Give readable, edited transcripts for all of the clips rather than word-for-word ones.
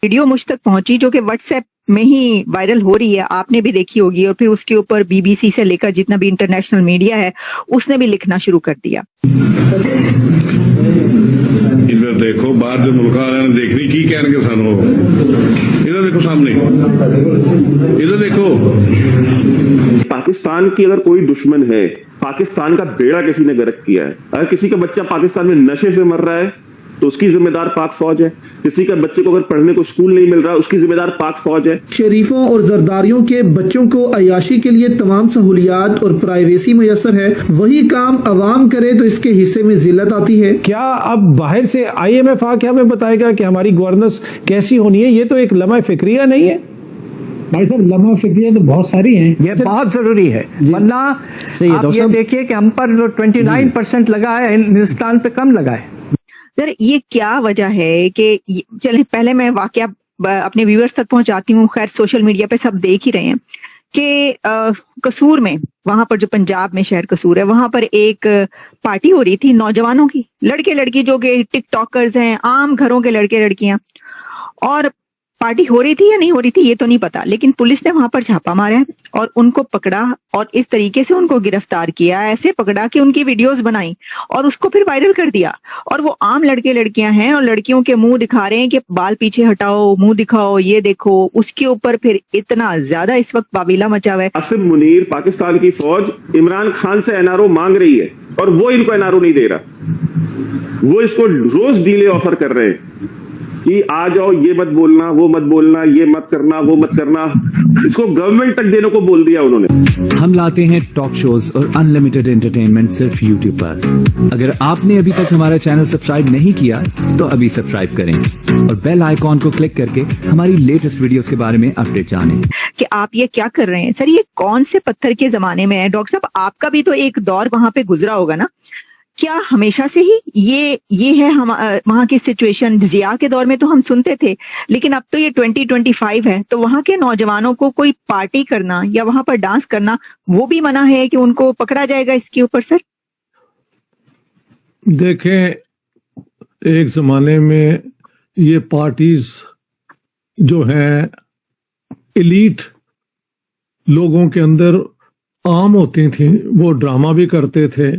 Video मुझ तक पहुंची जो कि व्हाट्सएप में ही वायरल हो रही है, आपने भी देखी होगी, और फिर उसके ऊपर बीबीसी से लेकर जितना भी इंटरनेशनल मीडिया है उसने भी लिखना शुरू कर दिया। इधर देखो बाहर जो मुल्क वाले ने देखनी की कहने सानू, इधर देखो सामने, इधर देखो। पाकिस्तान की अगर कोई दुश्मन है, पाकिस्तान का बेड़ा किसी ने गर्क किया है। अगर किसी का बच्चा पाकिस्तान में नशे से मर रहा है तो उसकी जिम्मेदार पाक फौज है। किसी का बच्चे को अगर पढ़ने को स्कूल नहीं मिल रहा उसकी जिम्मेदार पाक फौज है। शरीफों और जरदारियों के बच्चों को अयाशी के लिए तमाम सहूलियात और प्राइवेसी मुयसर है, वही काम अवाम करे तो इसके हिस्से में जिल्लत आती है। क्या अब बाहर से IMF आके हमें बताएगा कि हमारी गवर्नेंस कैसी होनी है? ये तो एक लम्हा फिक्रिया नहीं है भाई साहब, लम्हा फिक्रिया तो बहुत सारी हैं। ये बहुत जरूरी है, वरना आप ये देखिए कि हम पर जो 29% लगा है हिंदुस्तान पे कम लगा है। सर ये क्या वजह है कि चले पहले मैं वाकया अपने व्यूअर्स तक पहुंचाती हूँ। खैर सोशल मीडिया पे सब देख ही रहे हैं कि कसूर में, वहां पर जो पंजाब में शहर कसूर है, वहां पर एक पार्टी हो रही थी नौजवानों की, लड़के लड़की जो कि टिकटॉकर्स हैं, आम घरों के लड़के लड़कियां, और पार्टी हो रही थी या नहीं हो रही थी ये तो नहीं पता, लेकिन पुलिस ने वहां पर छापा मारा है और उनको पकड़ा और इस तरीके से उनको गिरफ्तार किया, ऐसे पकड़ा कि उनकी वीडियोस बनाई और उसको फिर वायरल कर दिया। और वो आम लड़के लड़कियां हैं और लड़कियों के मुंह दिखा रहे हैं कि बाल पीछे हटाओ, मुंह दिखाओ, ये देखो। उसके ऊपर फिर इतना ज्यादा इस वक्त बाबीला मचा हुआ है। आसिम मुनीर, पाकिस्तान की फौज इमरान खान से NRO मांग रही है और वो इनको NRO नहीं दे रहा। वो इसको रोज डीले ऑफर कर रहे हैं कि आ जाओ, ये मत बोलना, वो मत बोलना, ये मत करना, वो मत करना। इसको गवर्नमेंट तक देने को बोल दिया उन्होंने। हम लाते हैं टॉक शोज और अनलिमिटेड एंटरटेनमेंट सिर्फ YouTube पर। अगर आपने अभी तक हमारा चैनल सब्सक्राइब नहीं किया तो अभी सब्सक्राइब करें और बेल आइकॉन को क्लिक करके हमारी लेटेस्ट वीडियोस के बारे में अपडेट जानें। कि आप ये क्या कर रहे हैं सर, ये कौन से पत्थर के जमाने में है? डॉक्टर साहब आपका भी तो एक दौर वहां पे गुजरा होगा ना, क्या हमेशा से ही ये है हम वहां की सिचुएशन? जिया के दौर में तो हम सुनते थे, लेकिन अब तो ये 2025 है, तो वहां के नौजवानों को कोई पार्टी करना या वहां पर डांस करना वो भी मना है कि उनको पकड़ा जाएगा इसके ऊपर? सर देखें, एक जमाने में ये पार्टीज जो है एलीट लोगों के अंदर आम होती थी, वो ड्रामा भी करते थे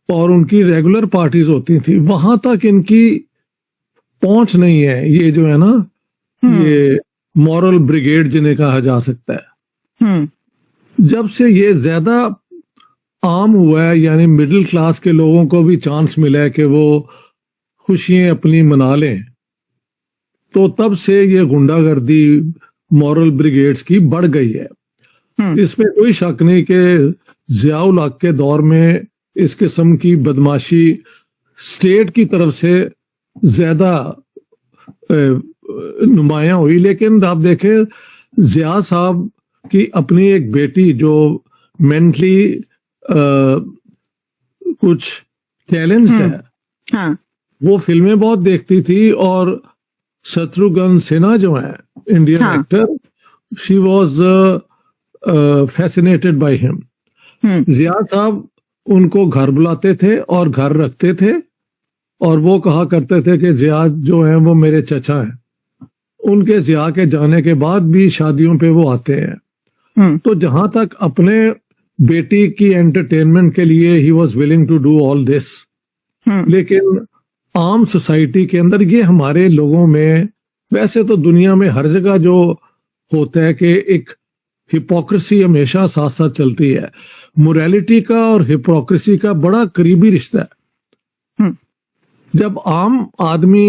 और उनकी रेगुलर पार्टीज होती थी। वहां तक इनकी पहुंच नहीं है। ये जो है ना, ये मॉरल ब्रिगेड जिन्हें कहा जा सकता है, जब से ये ज्यादा आम हुआ है, यानी मिडिल क्लास के लोगों को भी चांस मिला है कि वो खुशियां अपनी मना लें, तो तब से ये गुंडागर्दी मॉरल ब्रिगेड्स की बढ़ गई है। इसमें कोई शक नहीं कि जियाउल हक के दौर में इस किस्म की बदमाशी स्टेट की तरफ से ज्यादा नुमायां हुई। लेकिन आप देखें, जिया साहब की अपनी एक बेटी जो मेंटली कुछ चैलेंज्ड है, हाँ। वो फिल्में बहुत देखती थी, और शत्रुघ्न सिन्हा जो है Indian actor, she was fascinated by him. Zia साहब उनको घर बुलाते थे और घर रखते थे, और वो कहा करते थे कि जिया जो है वो मेरे चचा हैं। उनके जिया के जाने के बाद भी शादियों पे वो आते हैं। तो जहां तक अपने बेटी की एंटरटेनमेंट के लिए ही was willing to do all this, लेकिन आम सोसाइटी के अंदर ये हमारे लोगों में, वैसे तो दुनिया में हर जगह जो होता है कि एक हिपोक्रेसी हमेशा साथ साथ चलती है। मोरालिटी का और हिपोक्रेसी का बड़ा करीबी रिश्ता है। जब आम आदमी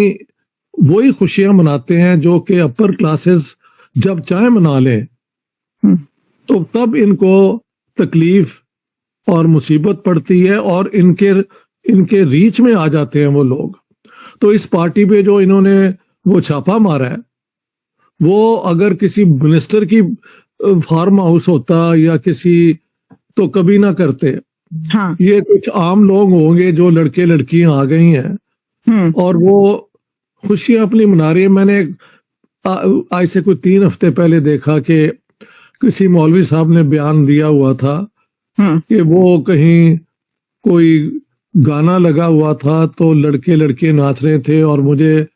वही खुशियां मनाते हैं जो कि अपर क्लासेस जब चाहे मना लें, तो तब इनको तकलीफ और मुसीबत पड़ती है और इनके रीच में आ जाते हैं वो लोग। तो इस पार्टी पे जो इन्होंने वो छापा मारा है, वो अगर किसी मिनिस्टर की फार्म हाउस होता या किसी, तो कभी ना करते। हाँ। ये कुछ आम लोग होंगे जो लड़के लड़कियां आ गई हैं और वो खुशियां अपनी मना रही है। मैंने आज से कुछ 3 हफ्ते पहले देखा कि किसी मौलवी साहब ने बयान दिया हुआ था कि वो कहीं कोई गाना लगा हुआ था तो लड़के लड़के नाच रहे थे, और मुझे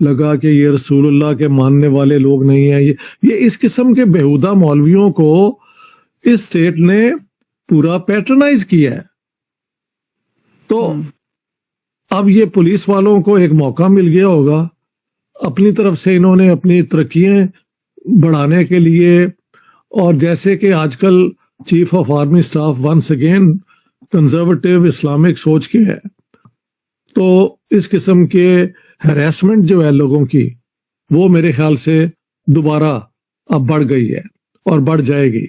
लगा कि ये रसूलुल्लाह के मानने वाले लोग नहीं है। ये इस किस्म के बेहुदा मौलवियों को इस स्टेट ने पूरा पैट्रनाइज किया है। तो अब ये पुलिस वालों को एक मौका मिल गया होगा, अपनी तरफ से इन्होंने अपनी तरक्कियां बढ़ाने के लिए, और जैसे कि आजकल chief of army staff once again conservative Islamic सोच के है, तो इस किस्म के हैरेसमेंट जो है लोगों की, वो मेरे ख्याल से दोबारा अब बढ़ गई है और बढ़ जाएगी।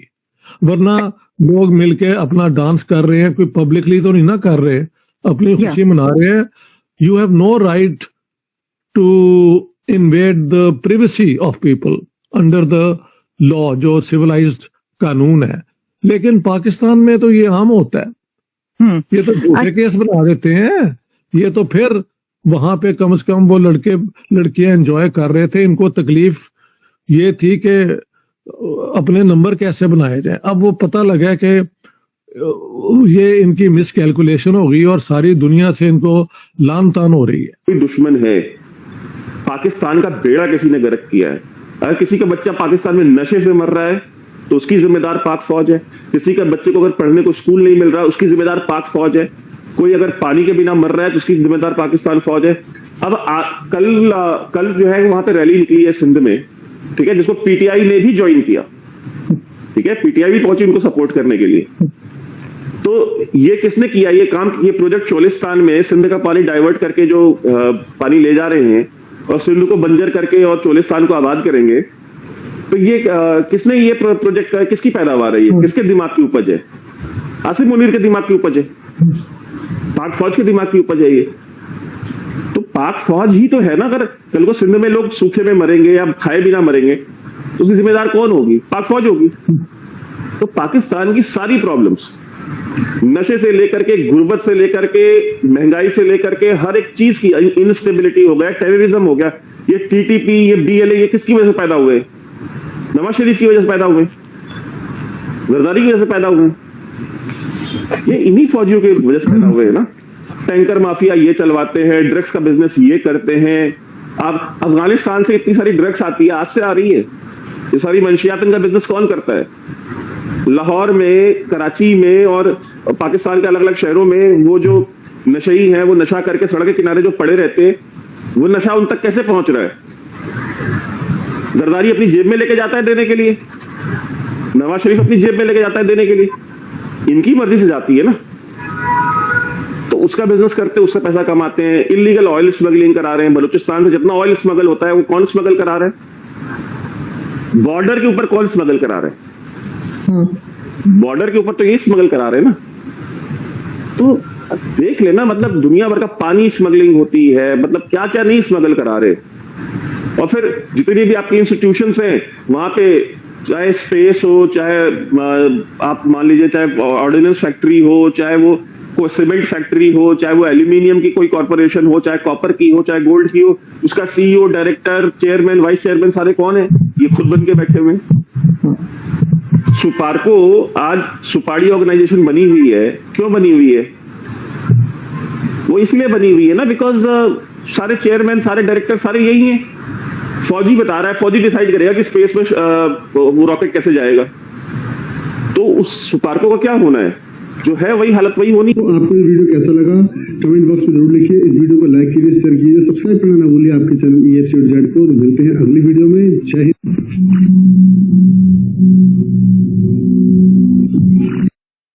वरना लोग मिलके अपना डांस कर रहे हैं, कोई पब्लिकली तो नहीं ना कर रहे, अपनी खुशी मना रहे हैं। You have no right to invade the privacy of people under the law, जो सिविलाइज्ड कानून है। लेकिन पाकिस्तान में तो ये आम होता है, ये तो झूठे केस बना देते हैं। ये तो फिर वहां पे कम से कम वो लड़कियां एंजॉय कर रहे थे, इनको तकलीफ ये थी कि अपने नंबर कैसे बनाए जाए। अब वो पता लगा कि ये इनकी मिस कैलकुलेशन हो गई और सारी दुनिया से इनको लान तान हो रही है। कोई दुश्मन है, पाकिस्तान का बेड़ा किसी ने गर्क किया है। अगर किसी का बच्चा पाकिस्तान में नशे से मर रहा है तो उसकी जिम्मेदार पाक फौज है। किसी का बच्चे को अगर पढ़ने को स्कूल नहीं मिल रहा, उसकी जिम्मेदार पाक फौज है। कोई अगर पानी के बिना मर रहा है तो उसकी जिम्मेदार पाकिस्तान फौज है। अब कल जो है वहां पे रैली निकली है सिंध में, ठीक है, जिसको पीटीआई ने भी ज्वाइन किया, ठीक है, पीटीआई भी पहुंची उनको सपोर्ट करने के लिए। तो ये किसने किया ये काम? ये प्रोजेक्ट चोलिस्तान में सिंध का पानी डाइवर्ट करके जो पानी ले जा रहे हैं और सिंध को बंजर करके और चोलिस्तान को आबाद करेंगे, तो ये किसने ये प्रोजेक्ट का, किसकी पैदावार है? ये किसके दिमाग की उपज है? आसिम मुनीर के दिमाग की उपज है, पाक फौज के दिमाग की उपज है ये। तो पाक फौज ही तो है ना। अगर कल को सिंध में लोग सूखे में मरेंगे या खाए बिना मरेंगे तो उसकी जिम्मेदार कौन होगी? पाक फौज होगी। तो पाकिस्तान की सारी प्रॉब्लम्स, नशे से लेकर के, गुर्बत से लेकर के, महंगाई से लेकर के, हर एक चीज की इंस्टेबिलिटी हो गया, टेररिज्म हो गया, ये टीटीपी, ये डीएलए, ये किसकी वजह से पैदा हुए? नवाज शरीफ की वजह से पैदा हुए, जरदारी की वजह से पैदा हुए, ये इन्हीं फौजियों की वजह से पैदा हुए हैं ना। टैंकर माफिया ये चलवाते हैं, ड्रग्स का बिजनेस ये करते हैं। अब अफगानिस्तान से इतनी सारी ड्रग्स आती है, आज से आ रही है, ये सारी मंशियात का बिजनेस कौन करता है? लाहौर में, कराची में और पाकिस्तान के अलग अलग शहरों में वो जो नशई हैं, वो नशा करके सड़क के किनारे जो पड़े रहते हैं, वो नशा उन तक कैसे पहुंच रहा है? जरदारी अपनी जेब में लेके जाता है देने के लिए, नवाज शरीफ अपनी जेब में लेके जाता है देने के लिए, इनकी मर्जी से जाती है ना। तो उसका बिजनेस करते, उससे पैसा कमाते हैं। इलीगल ऑयल स्मगलिंग करा रहे हैं, बलूचिस्तान से जितना ऑयल स्मगल होता है वो कौन स्मगल करा रहा है? बॉर्डर के ऊपर कौन स्मगल करा रहे हैं? बॉर्डर के ऊपर तो ये स्मगल करा रहे हैं ना। तो देख लेना, मतलब दुनिया भर का पानी स्मगलिंग होती है, मतलब क्या क्या नहीं स्मगल करा रहे। और फिर जितनी भी आपकी इंस्टीट्यूशंस हैं वहां पे, चाहे स्पेस हो, चाहे आप मान लीजिए चाहे ऑर्डिनेंस फैक्ट्री हो, चाहे वो कोई सीमेंट फैक्ट्री हो, चाहे वो एल्यूमिनियम की कोई कॉर्पोरेशन हो, चाहे कॉपर की हो, चाहे गोल्ड की हो, उसका CEO, director, chairman, vice chairman सारे कौन है? ये खुद बन के बैठे हुए। सुपारको आज सुपाड़ी ऑर्गेनाइजेशन बनी हुई है, क्यों बनी हुई है? वो इसलिए बनी हुई है ना, बिकॉज सारे चेयरमैन, सारे डायरेक्टर, सारे यही हैं। फौजी बता रहा है, फौजी डिसाइड करेगा कि स्पेस में वो रॉकेट कैसे जाएगा। तो उस सुपारको का क्या होना है? जो है वही हालत वही होनी। तो आपको ये वीडियो कैसा लगा कमेंट बॉक्स में जरूर लिखिए। इस वीडियो को लाइक कीजिए, शेयर कीजिए, सब्सक्राइब करना ना भूलिए आपके चैनल EFC.Z को। मिलते हैं अगली वीडियो में। जय हिंद।